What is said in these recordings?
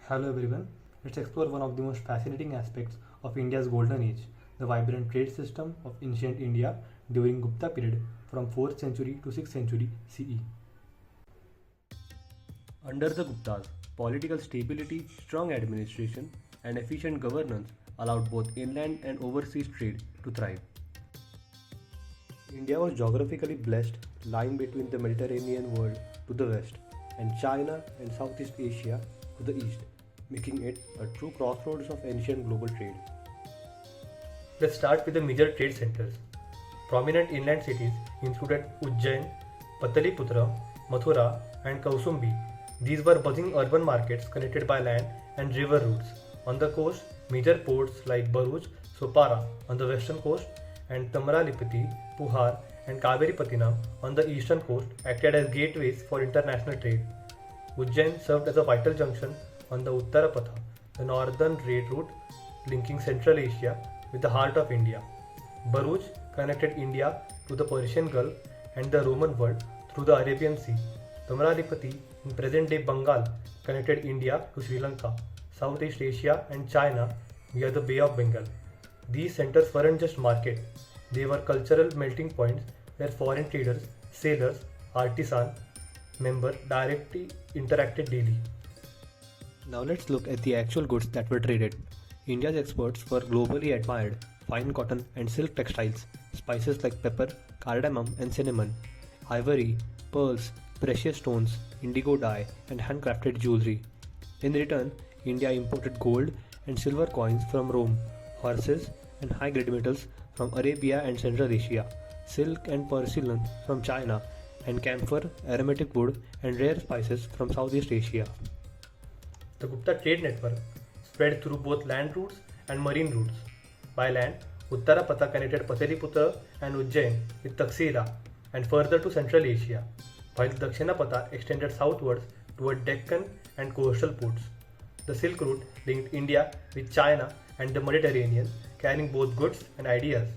Hello everyone. Let's explore one of the most fascinating aspects of India's golden age, the vibrant trade system of ancient India during Gupta period from 4th century to 6th century CE. Under the Guptas, political stability, strong administration, and efficient governance allowed both inland and overseas trade to thrive. India was geographically blessed, lying between the Mediterranean world to the west and China and Southeast Asia to the east, making it a true crossroads of ancient global trade. Let's start with the major trade centers. Prominent inland cities included Ujjain, Pataliputra, Mathura, and Kausumbi. These were buzzing urban markets connected by land and river routes. On the coast, major ports like Bharuch, Sopara on the western coast, and Tamralipati, Puhar, and Kaveripattinam on the eastern coast acted as gateways for international trade. Ujjain served as a vital junction on the Uttarapatha, the northern trade route linking Central Asia with the heart of India. Bharuch connected India to the Persian Gulf and the Roman world through the Arabian Sea. Tamralipati, in present-day Bengal, connected India to Sri Lanka, Southeast Asia and China via the Bay of Bengal. These centers weren't just markets, they were cultural melting points where foreign traders, sailors, artisans, members directly interacted daily. Now let's look at the actual goods that were traded. India's exports were globally admired: fine cotton and silk textiles, spices like pepper, cardamom and cinnamon, ivory, pearls, precious stones, indigo dye and handcrafted jewelry. In return, India imported gold and silver coins from Rome, horses and high-grade metals from Arabia and Central Asia, silk and porcelain from China, and camphor, aromatic wood and rare spices from Southeast Asia. The Gupta trade network spread through both land routes and marine routes. By land, Uttarapatha connected Pataliputra and Ujjain with Taxila and further to Central Asia, while Dakshinapatha extended southwards toward Deccan and coastal ports. The Silk Route linked India with China and the Mediterranean, carrying both goods and ideas.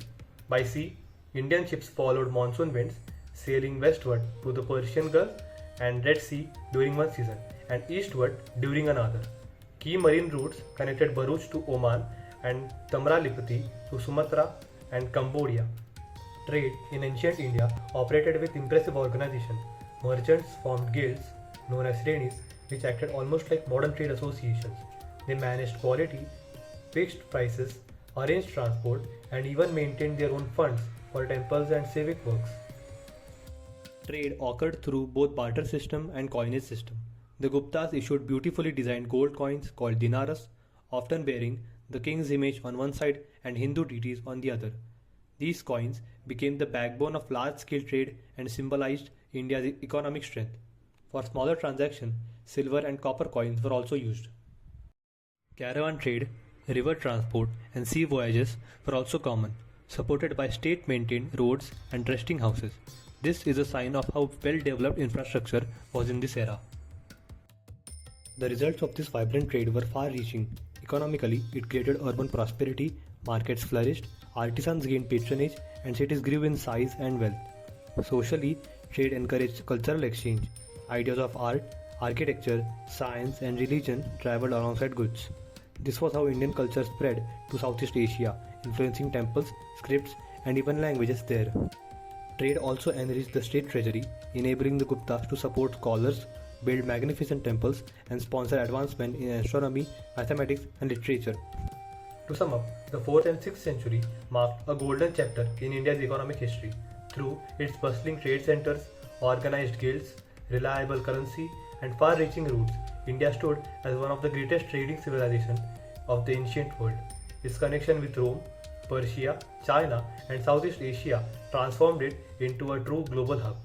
By sea, Indian ships followed monsoon winds, sailing westward to the Persian Gulf and Red Sea during one season and eastward during another. Key marine routes connected Bharuch to Oman and Tamralipati to Sumatra and Cambodia. Trade in ancient India operated with impressive organization. Merchants formed guilds, known as Srenis, which acted almost like modern trade associations. They managed quality, fixed prices, arranged transport, and even maintained their own funds for temples and civic works. Trade occurred through both barter system and coinage system. The Guptas issued beautifully designed gold coins called dinaras, often bearing the king's image on one side and Hindu deities on the other. These coins became the backbone of large-scale trade and symbolized India's economic strength. For smaller transactions, silver and copper coins were also used. Caravan trade, river transport, and sea voyages were also common, supported by state-maintained roads and resting houses. This is a sign of how well-developed infrastructure was in this era. The results of this vibrant trade were far-reaching. Economically, it created urban prosperity, markets flourished, artisans gained patronage, and cities grew in size and wealth. Socially, trade encouraged cultural exchange. Ideas of art, architecture, science, and religion traveled alongside goods. This was how Indian culture spread to Southeast Asia, influencing temples, scripts, and even languages there. Trade also enriched the state treasury, enabling the Guptas to support scholars, build magnificent temples, and sponsor advancement in astronomy, mathematics, and literature. To sum up, the 4th and 6th century marked a golden chapter in India's economic history. Through its bustling trade centers, organized guilds, reliable currency, and far-reaching routes, India stood as one of the greatest trading civilizations of the ancient world. Its connection with Rome, Persia, China, and Southeast Asia transformed it into a true global hub.